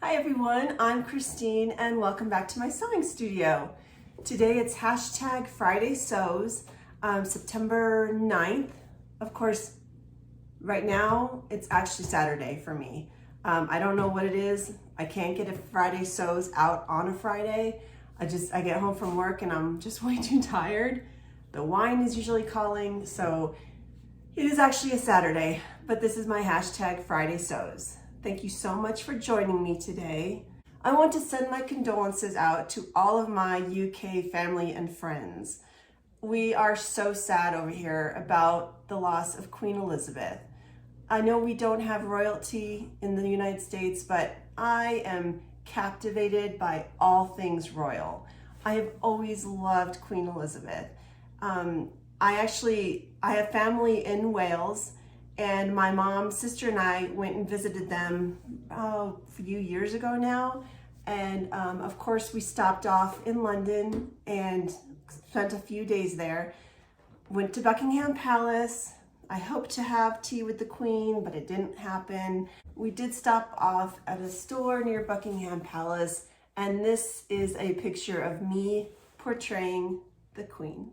Hi everyone, I'm Christine and welcome back to my sewing studio. Today it's hashtag FridaySews, September 9th. Of course, right now it's actually Saturday for me. I don't know what it is. I can't get a FridaySews out on a Friday. I get home from work and I'm just way too tired. The wine is usually calling, so it is actually a Saturday, but this is my hashtag FridaySews. Thank you so much for joining me today. I want to send my condolences out to all of my UK family and friends. We are so sad over here about the loss of Queen Elizabeth. I know we don't have royalty in the United States, but I am captivated by all things royal. I have always loved Queen Elizabeth. I have family in Wales, and my mom, sister, and I went and visited them a few years ago now. And of course, we stopped off in London and spent a few days there. Went to Buckingham Palace. I hoped to have tea with the Queen, but it didn't happen. We did stop off at a store near Buckingham Palace, and this is a picture of me portraying the Queen.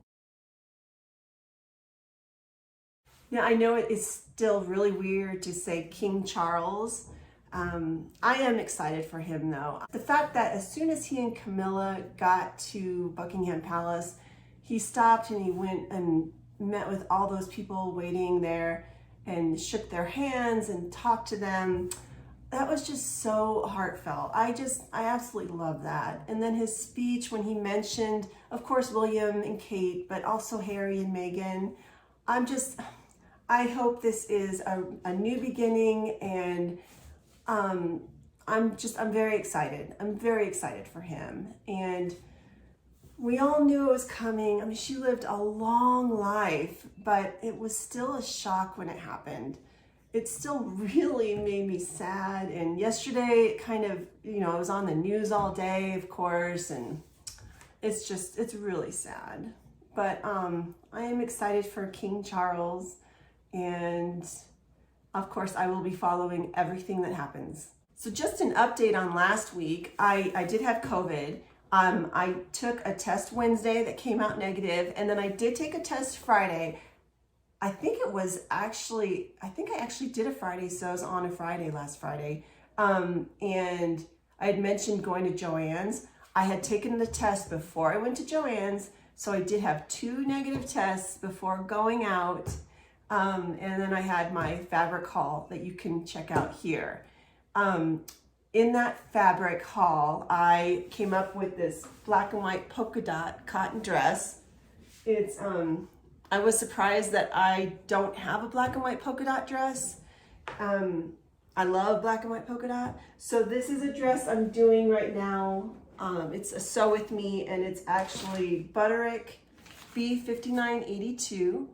Now, I know it is still really weird to say King Charles. I am excited for him though. The fact that as soon as he and Camilla got to Buckingham Palace, he stopped and he went and met with all those people waiting there and shook their hands and talked to them. That was just so heartfelt. I absolutely love that. And then his speech when he mentioned, of course, William and Kate, but also Harry and Meghan. I hope this is a new beginning, and I'm very excited. I'm very excited for him. And we all knew it was coming. I mean, she lived a long life, but it was still a shock when it happened. It still really made me sad. And yesterday, it kind of, it was on the news all day, of course, and it's really sad. But I am excited for King Charles. And of course, I will be following everything that happens. So just an update on last week, I did have COVID. I took a test Wednesday that came out negative, and then I did take a test Friday. I think I actually did a FridaySews on a Friday last Friday. And I had mentioned going to Joann's. I had taken the test before I went to Joann's, so I did have 2 negative tests before going out. And then I had my fabric haul that you can check out here. In that fabric haul, I came up with this black and white polka dot cotton dress. I was surprised that I don't have a black and white polka dot dress. I love black and white polka dot. So this is a dress I'm doing right now. It's a sew with me, and it's actually Butterick B5982.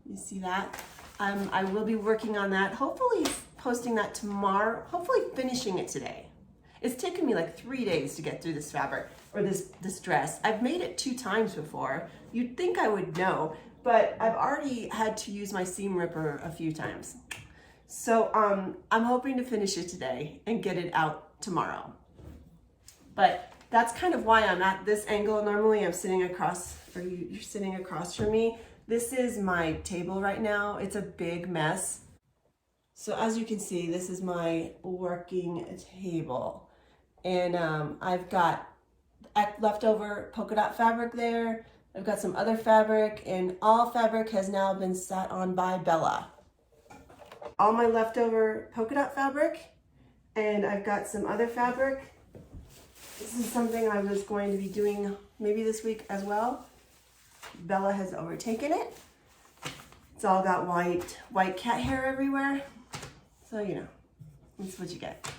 You see that? I will be working on that, hopefully posting that tomorrow, hopefully finishing it today. It's taken me like 3 days to get through this fabric, or this dress. I've made it 2 times before. You'd think I would know, but I've already had to use my seam ripper a few times. So I'm hoping to finish it today and get it out tomorrow. But that's kind of why I'm at this angle. Normally I'm sitting across, or you're sitting across from me. This is my table right now. It's a big mess. So as you can see, this is my working table. And I've got leftover polka dot fabric there. I've got some other fabric, and all fabric has now been sat on by Bella. All my leftover polka dot fabric, and I've got some other fabric. This is something I was going to be doing maybe this week as well. Bella has overtaken it. It's all got white cat hair everywhere. So, that's what you get.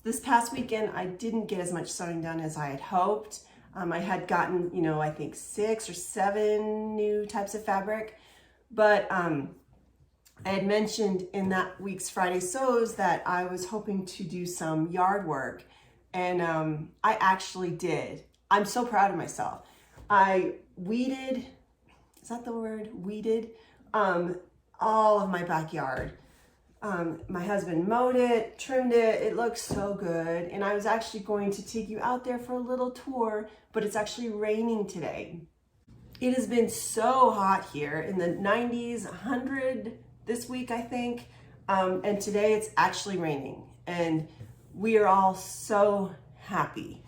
This past weekend, I didn't get as much sewing done as I had hoped. I had gotten, I think 6 or 7 new types of fabric. But I had mentioned in that week's FridaySews that I was hoping to do some yard work. And I actually did. I'm so proud of myself. I weeded, is that the word? Weeded all of my backyard. My husband mowed it, trimmed it. It looks so good. And I was actually going to take you out there for a little tour, but it's actually raining today. It has been so hot here, in the 90s, 100 this week, I think. And today it's actually raining, and we are all so happy.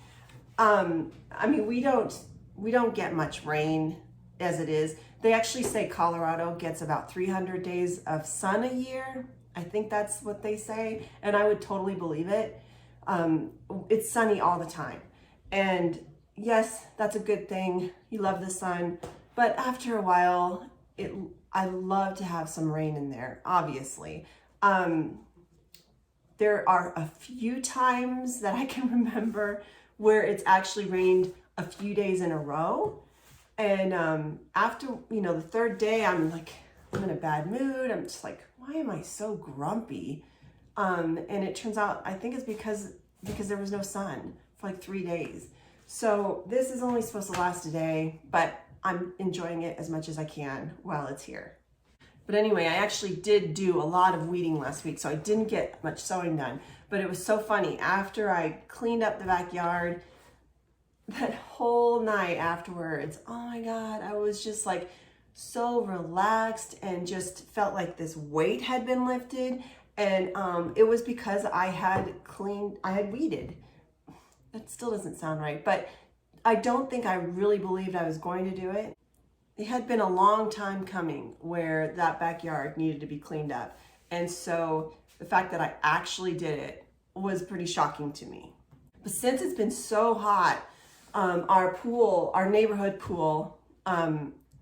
I mean, we don't get much rain as it is. They actually say Colorado gets about 300 days of sun a year. I think that's what they say, and I would totally believe it. It's sunny all the time, and yes, that's a good thing. You love the sun, but after a while, I love to have some rain in there, obviously. There are a few times that I can remember where it's actually rained a few days in a row. And after, the third day, I'm in a bad mood. I'm just like, why am I so grumpy? And it turns out, I think it's because there was no sun for like 3 days. So this is only supposed to last a day, but I'm enjoying it as much as I can while it's here. But anyway, I actually did do a lot of weeding last week, so I didn't get much sewing done. But it was so funny. After I cleaned up the backyard, that whole night afterwards, oh my God, I was just like so relaxed and just felt like this weight had been lifted. And it was because I had weeded. That still doesn't sound right, but I don't think I really believed I was going to do it. It had been a long time coming where that backyard needed to be cleaned up. And so the fact that I actually did it was pretty shocking to me. But since it's been so hot, our neighborhood pool,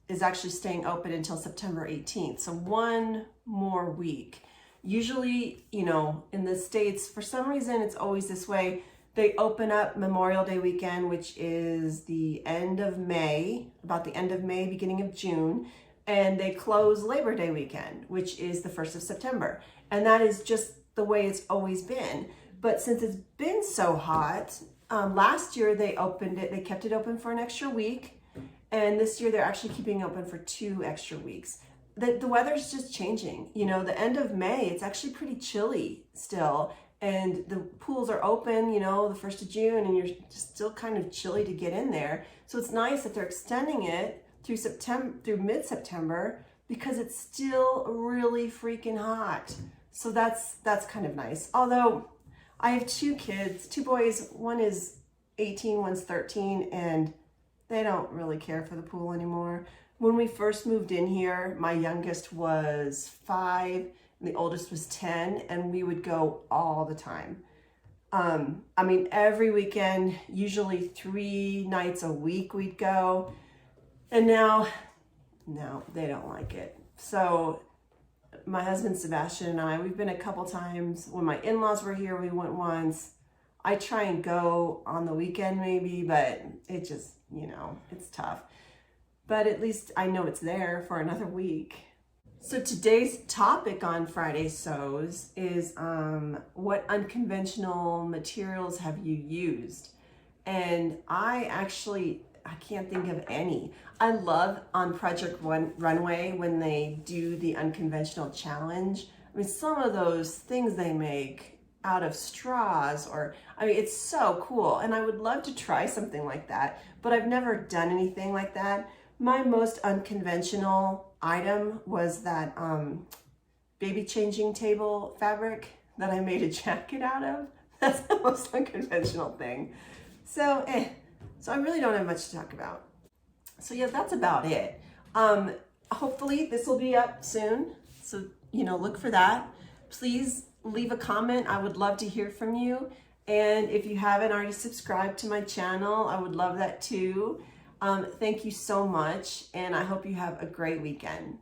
is actually staying open until September 18th. So 1 more week. Usually, in the States, for some reason, it's always this way. They open up Memorial Day weekend, which is the end of May, about the end of May, beginning of June, and they close Labor Day weekend, which is the 1st of September. And that is just the way it's always been. But since it's been so hot, last year they kept it open for an extra week, and this year they're actually keeping it open for 2 extra weeks. The weather's just changing. The end of May, it's actually pretty chilly still. And the pools are open, the 1st of June, and you're just still kind of chilly to get in there. So it's nice that they're extending it through mid-September, because it's still really freaking hot. So that's kind of nice. Although I have 2 kids, 2 boys, one is 18, one's 13, and they don't really care for the pool anymore. When we first moved in here, my youngest was 5, and the oldest was 10, and we would go all the time. I mean, every weekend, usually 3 nights a week we'd go. And now, no, they don't like it. So my husband Sebastian and I, we've been a couple times. When my in-laws were here, we went once. I try and go on the weekend maybe, but it just, it's tough. But at least I know it's there for another week. So today's topic on Friday Sews is what unconventional materials have you used? And I can't think of any. I love on Project Runway when they do the unconventional challenge. I mean, some of those things they make out of straws, it's so cool. And I would love to try something like that, but I've never done anything like that. My most unconventional item was that baby changing table fabric that I made a jacket out of. That's the most unconventional thing. So I really don't have much to talk about. So yeah, that's about it. Hopefully this will be up soon. So, look for that. Please leave a comment. I would love to hear from you. And if you haven't already subscribed to my channel, I would love that too. Thank you so much, and I hope you have a great weekend.